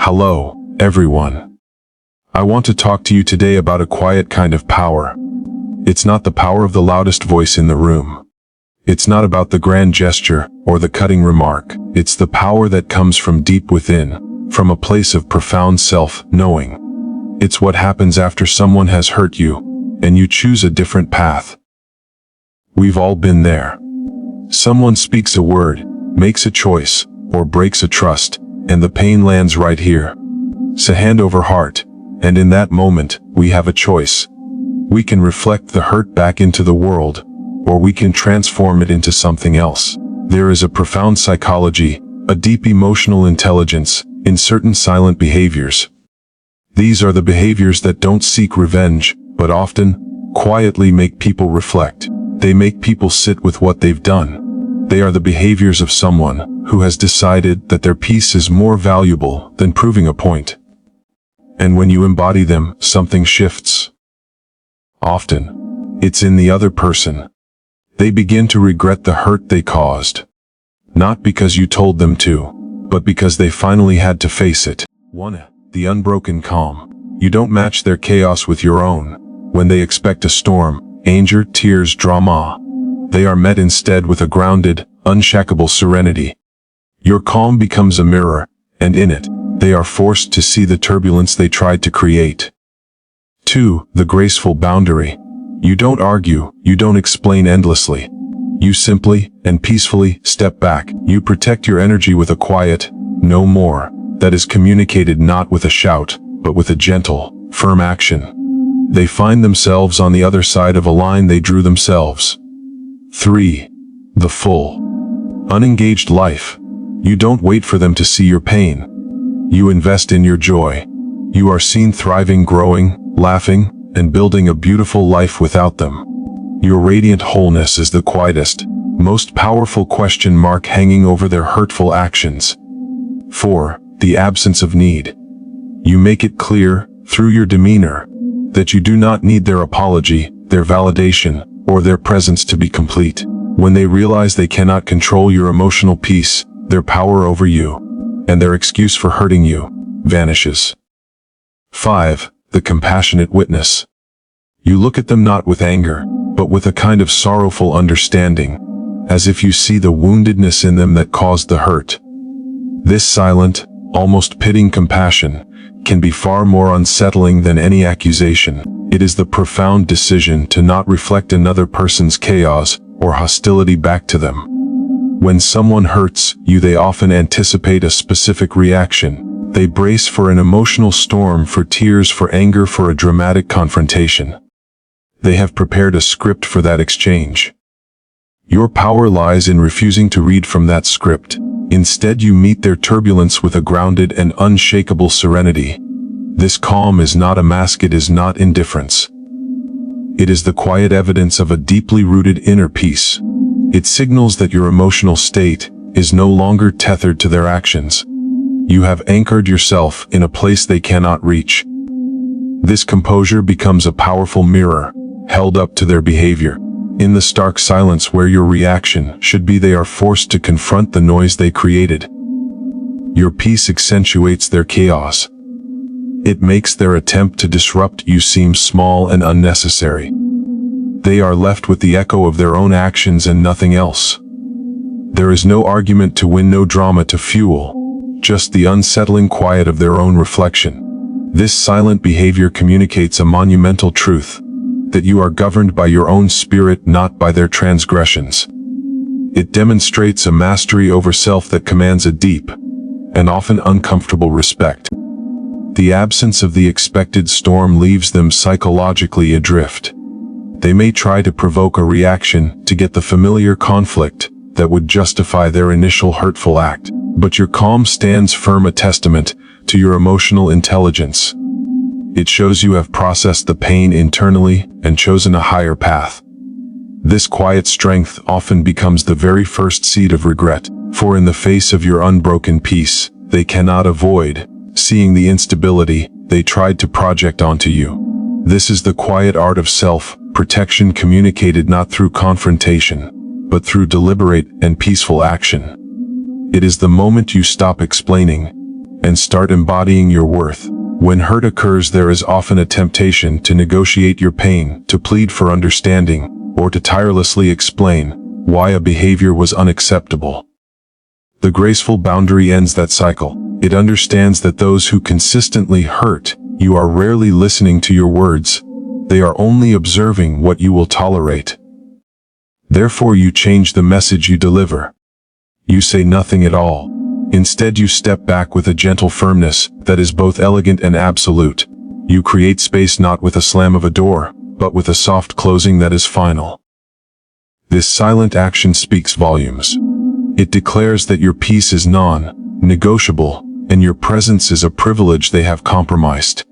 Hello, everyone. I want to talk to you today about a quiet kind of power. It's not the power of the loudest voice in the room. It's not about the grand gesture or the cutting remark. It's the power that comes from deep within, from a place of profound self-knowing. It's what happens after someone has hurt you, and you choose a different path. We've all been there. Someone speaks a word, makes a choice, or breaks a trust, and the pain lands right here. It's a hand over heart, and in that moment, we have a choice. We can reflect the hurt back into the world, or we can transform it into something else. There is a profound psychology, a deep emotional intelligence, in certain silent behaviors. These are the behaviors that don't seek revenge, but often, quietly make people reflect. They make people sit with what they've done. They are the behaviors of someone who has decided that their peace is more valuable than proving a point. And when you embody them, something shifts. Often, it's in the other person. They begin to regret the hurt they caused. Not because you told them to, but because they finally had to face it. 1. The unbroken calm. You don't match their chaos with your own. When they expect a storm, anger, tears, drama, they are met instead with a grounded, unshakable serenity. Your calm becomes a mirror, and in it, they are forced to see the turbulence they tried to create. 2. The graceful boundary. You don't argue, you don't explain endlessly. You simply and peacefully step back. You protect your energy with a quiet, no more, that is communicated not with a shout, but with a gentle, firm action. They find themselves on the other side of a line they drew themselves. 3. The full, unengaged life. You don't wait for them to see your pain. You invest in your joy. You are seen thriving, growing, laughing, and building a beautiful life without them. Your radiant wholeness is the quietest, most powerful question mark hanging over their hurtful actions. 4. The absence of need. You make it clear, through your demeanor, that you do not need their apology, their validation, or their presence to be complete. When they realize they cannot control your emotional peace, their power over you, and their excuse for hurting you, vanishes. 5. The compassionate witness. You look at them not with anger, but with a kind of sorrowful understanding, as if you see the woundedness in them that caused the hurt. This silent, almost pitying compassion can be far more unsettling than any accusation. It is the profound decision to not reflect another person's chaos or hostility back to them. When someone hurts you, they often anticipate a specific reaction. They brace for an emotional storm, for tears, for anger, for a dramatic confrontation. They have prepared a script for that exchange. Your power lies in refusing to read from that script. Instead, you meet their turbulence with a grounded and unshakable serenity. This calm is not a mask, it is not indifference. It is the quiet evidence of a deeply rooted inner peace. It signals that your emotional state is no longer tethered to their actions. You have anchored yourself in a place they cannot reach. This composure becomes a powerful mirror, held up to their behavior. In the stark silence where your reaction should be, they are forced to confront the noise they created. Your peace accentuates their chaos. It makes their attempt to disrupt you seem small and unnecessary. They are left with the echo of their own actions and nothing else. There is no argument to win, no drama to fuel, just the unsettling quiet of their own reflection. This silent behavior communicates a monumental truth, that you are governed by your own spirit, not by their transgressions. It demonstrates a mastery over self that commands a deep, and often uncomfortable respect. The absence of the expected storm leaves them psychologically adrift. They may try to provoke a reaction to get the familiar conflict that would justify their initial hurtful act, but your calm stands firm, a testament to your emotional intelligence. It shows you have processed the pain internally and chosen a higher path. This quiet strength often becomes the very first seed of regret, for in the face of your unbroken peace, they cannot avoid seeing the instability they tried to project onto you. This is the quiet art of self-protection, communicated not through confrontation, but through deliberate and peaceful action. It is the moment you stop explaining, and start embodying your worth. When hurt occurs, there is often a temptation to negotiate your pain, to plead for understanding, or to tirelessly explain why a behavior was unacceptable. The graceful boundary ends that cycle. It understands that those who consistently hurt you are rarely listening to your words. They are only observing what you will tolerate. Therefore, you change the message you deliver. You say nothing at all. Instead, you step back with a gentle firmness that is both elegant and absolute. You create space not with a slam of a door, but with a soft closing that is final. This silent action speaks volumes. It declares that your peace is non-negotiable, and your presence is a privilege they have compromised.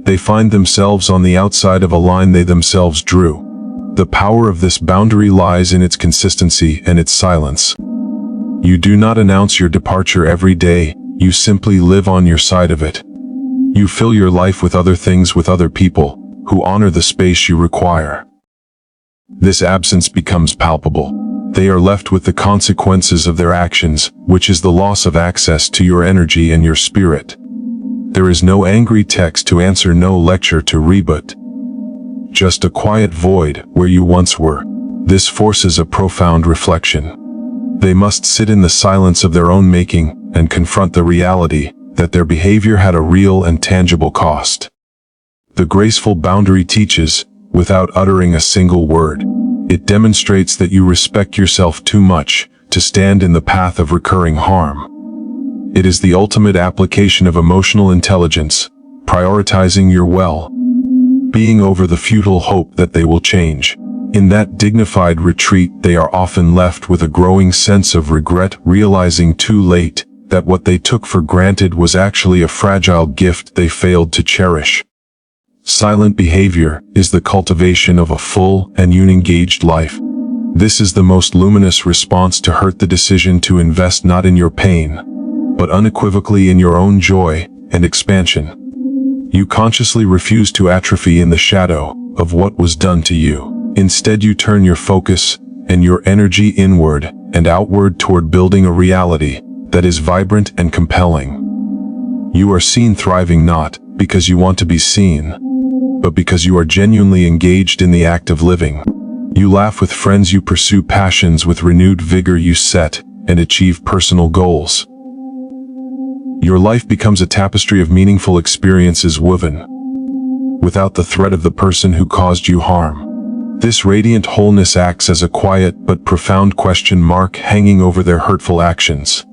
They find themselves on the outside of a line they themselves drew. The power of this boundary lies in its consistency and its silence. You do not announce your departure every day, you simply live on your side of it. You fill your life with other things, with other people, who honor the space you require. This absence becomes palpable. They are left with the consequences of their actions, which is the loss of access to your energy and your spirit. There is no angry text to answer, no lecture to rebut. Just a quiet void where you once were. This forces a profound reflection. They must sit in the silence of their own making and confront the reality that their behavior had a real and tangible cost. The graceful boundary teaches, without uttering a single word. It demonstrates that you respect yourself too much to stand in the path of recurring harm. It is the ultimate application of emotional intelligence, prioritizing your well-being over the futile hope that they will change. In that dignified retreat, they are often left with a growing sense of regret, realizing too late that what they took for granted was actually a fragile gift they failed to cherish. Silent behavior is the cultivation of a full and unengaged life. This is the most luminous response to hurt, the decision to invest not in your pain, but unequivocally in your own joy and expansion. You consciously refuse to atrophy in the shadow of what was done to you. Instead, you turn your focus and your energy inward and outward toward building a reality that is vibrant and compelling. You are seen thriving not because you want to be seen, but because you are genuinely engaged in the act of living. You laugh with friends, you pursue passions with renewed vigor, you set and achieve personal goals. Your life becomes a tapestry of meaningful experiences woven without the threat of the person who caused you harm. This radiant wholeness acts as a quiet but profound question mark hanging over their hurtful actions.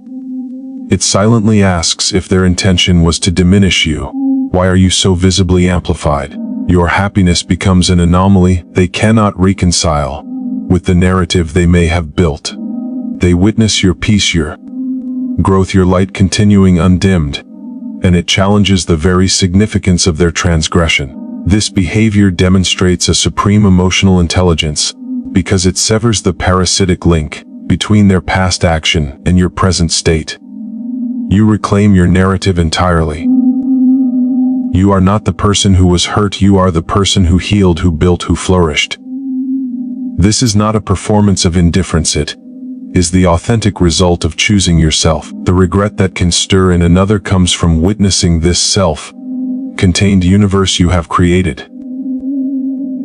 It silently asks, if their intention was to diminish you, why are you so visibly amplified? Your happiness becomes an anomaly they cannot reconcile with the narrative they may have built. They witness your peace, your growth, your light continuing undimmed, and it challenges the very significance of their transgression. This behavior demonstrates a supreme emotional intelligence because it severs the parasitic link between their past action and your present state. You reclaim your narrative entirely. You are not the person who was hurt, you are the person who healed, who built, who flourished. This is not a performance of indifference, it is the authentic result of choosing yourself. The regret that can stir in another comes from witnessing this self-contained universe you have created.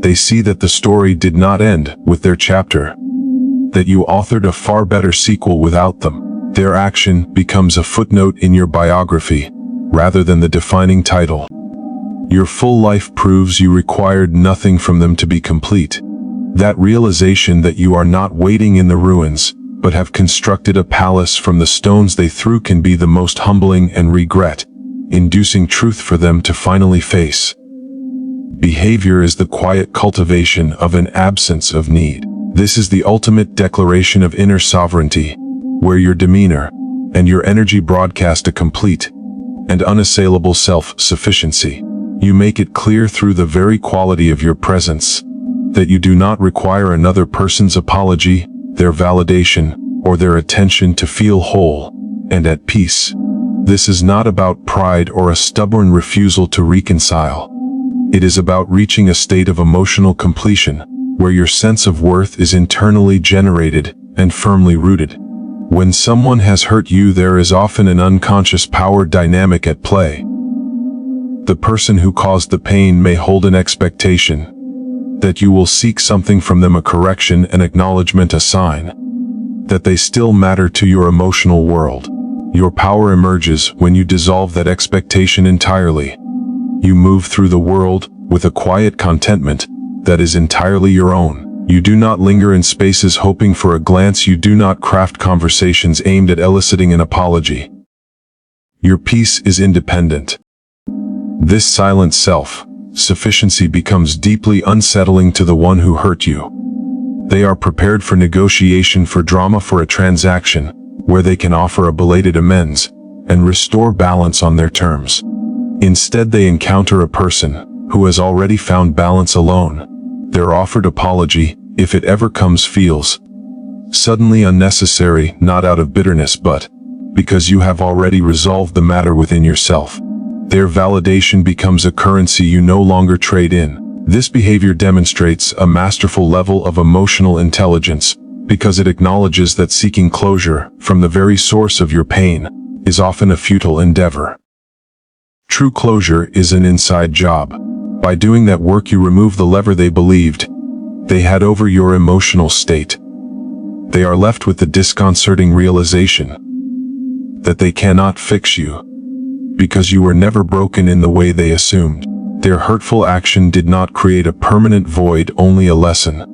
They see that the story did not end with their chapter, that you authored a far better sequel without them. Their action becomes a footnote in your biography, rather than the defining title. Your full life proves you required nothing from them to be complete. That realization that you are not waiting in the ruins, but have constructed a palace from the stones they threw, can be the most humbling and regret-inducing truth for them to finally face. Behavior is the quiet cultivation of an absence of need. This is the ultimate declaration of inner sovereignty, where your demeanor and your energy broadcast a complete and unassailable self-sufficiency. You make it clear through the very quality of your presence that you do not require another person's apology, their validation, or their attention to feel whole and at peace. This is not about pride or a stubborn refusal to reconcile. It is about reaching a state of emotional completion, where your sense of worth is internally generated and firmly rooted. When someone has hurt you, there is often an unconscious power dynamic at play. The person who caused the pain may hold an expectation that you will seek something from them, a correction, an acknowledgement, a sign that they still matter to your emotional world. Your power emerges when you dissolve that expectation entirely. You move through the world with a quiet contentment that is entirely your own. You do not linger in spaces hoping for a glance. You do not craft conversations aimed at eliciting an apology. Your peace is independent. This silent self-sufficiency becomes deeply unsettling to the one who hurt you. They are prepared for negotiation, for drama, for a transaction where they can offer a belated amends and restore balance on their terms. Instead, they encounter a person who has already found balance alone. Their offered apology, if it ever comes, feels suddenly unnecessary, not out of bitterness but because you have already resolved the matter within yourself. Their validation becomes a currency you no longer trade in. This behavior demonstrates a masterful level of emotional intelligence because it acknowledges that seeking closure from the very source of your pain is often a futile endeavor. True closure is an inside job. By doing that work, you remove the lever they believed they had over your emotional state. They are left with the disconcerting realization that they cannot fix you because you were never broken in the way they assumed. Their hurtful action did not create a permanent void, only a lesson.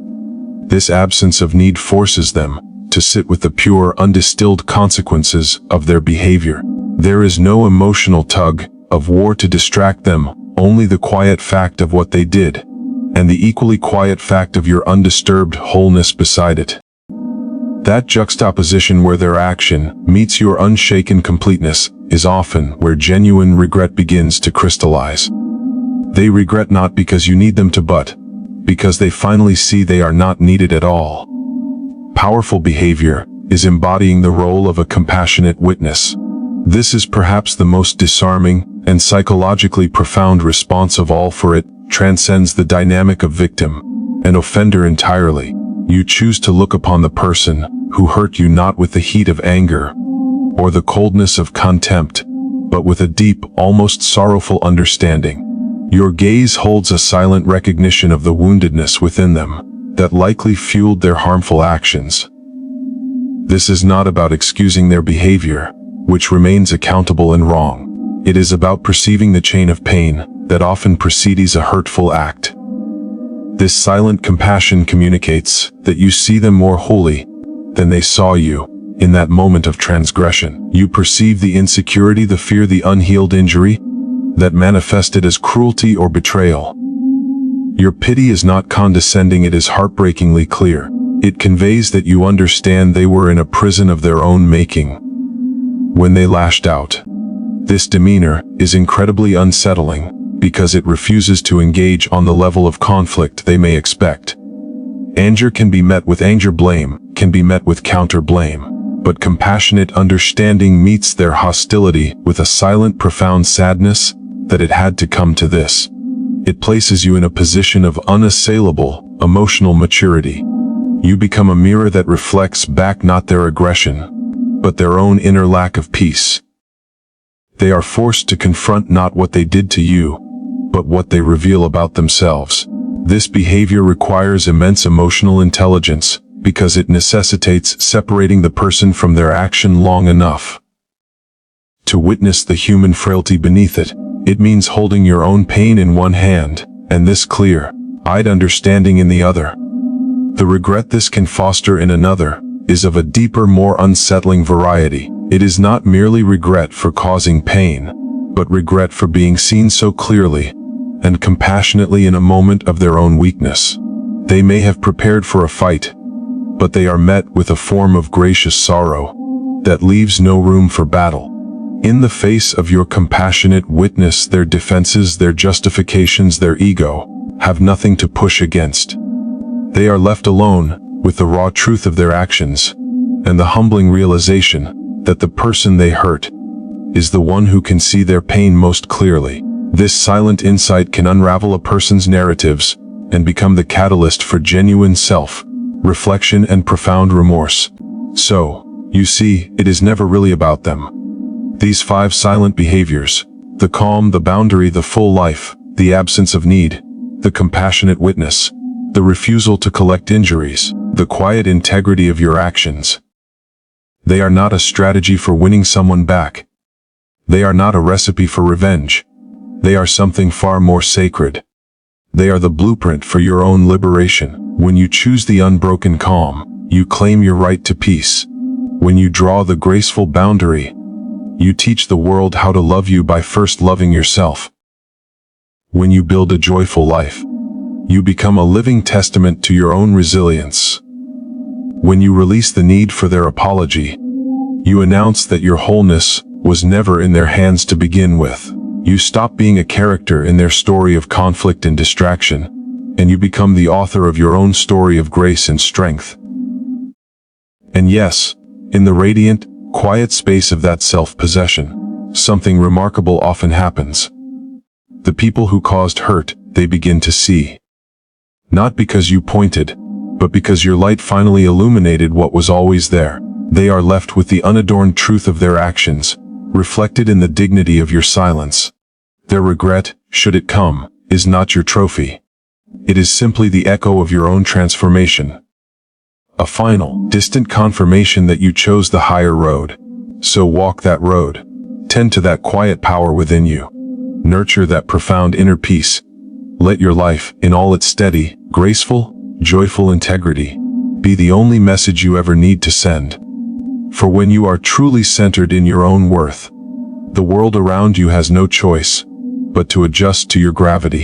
This absence of need forces them to sit with the pure, undistilled consequences of their behavior. There is no emotional tug of war to distract them, only the quiet fact of what they did, and the equally quiet fact of your undisturbed wholeness beside it. That juxtaposition where their action meets your unshaken completeness is often where genuine regret begins to crystallize. They regret not because you need them to, but because they finally see they are not needed at all. Powerful behavior is embodying the role of a compassionate witness. This is perhaps the most disarming and psychologically profound response of all, for it transcends the dynamic of victim and offender entirely. You choose to look upon the person who hurt you not with the heat of anger or the coldness of contempt, but with a deep, almost sorrowful understanding. Your gaze holds a silent recognition of the woundedness within them that likely fueled their harmful actions. This is not about excusing their behavior, which remains accountable and wrong. It is about perceiving the chain of pain that often precedes a hurtful act. This silent compassion communicates that you see them more wholly than they saw you. In that moment of transgression, you perceive the insecurity, the fear, the unhealed injury that manifested as cruelty or betrayal. Your pity is not condescending, it is heartbreakingly clear. It conveys that you understand they were in a prison of their own making when they lashed out. This demeanor is incredibly unsettling because it refuses to engage on the level of conflict they may expect. Anger can be met with anger, blame can be met with counter-blame. But compassionate understanding meets their hostility with a silent, profound sadness that it had to come to this. It places you in a position of unassailable emotional maturity. You become a mirror that reflects back not their aggression, but their own inner lack of peace. They are forced to confront not what they did to you, but what they reveal about themselves. This behavior requires immense emotional intelligence, because it necessitates separating the person from their action long enough to witness the human frailty beneath it. It means holding your own pain in one hand, and this clear-eyed understanding in the other. The regret this can foster in another is of a deeper, more unsettling variety. It is not merely regret for causing pain, but regret for being seen so clearly and compassionately in a moment of their own weakness. They may have prepared for a fight, but they are met with a form of gracious sorrow that leaves no room for battle. In the face of your compassionate witness, their defenses, their justifications, their ego have nothing to push against. They are left alone with the raw truth of their actions and the humbling realization that the person they hurt is the one who can see their pain most clearly. This silent insight can unravel a person's narratives and become the catalyst for genuine self-reflection and profound remorse. So, You see, it is never really about them. These 5 silent behaviors, the calm, the boundary, the full life, the absence of need, the compassionate witness, the refusal to collect injuries, the quiet integrity of your actions. They are not a strategy for winning someone back. They are not a recipe for revenge. They are something far more sacred. They are the blueprint for your own liberation. When you choose the unbroken calm, you claim your right to peace. When you draw the graceful boundary, you teach the world how to love you by first loving yourself. When you build a joyful life, you become a living testament to your own resilience. When you release the need for their apology, you announce that your wholeness was never in their hands to begin with. You stop being a character in their story of conflict and distraction, and you become the author of your own story of grace and strength. And yes, in the radiant, quiet space of that self-possession, something remarkable often happens. The people who caused hurt, they begin to see. Not because you pointed, but because your light finally illuminated what was always there. They are left with the unadorned truth of their actions, reflected in the dignity of your silence. Their regret, should it come, is not your trophy. It is simply the echo of your own transformation. A final, distant confirmation that you chose the higher road. So walk that road. Tend to that quiet power within you. Nurture that profound inner peace. Let your life, in all its steady, graceful, joyful integrity, be the only message you ever need to send. For when you are truly centered in your own worth, the world around you has no choice but to adjust to your gravity.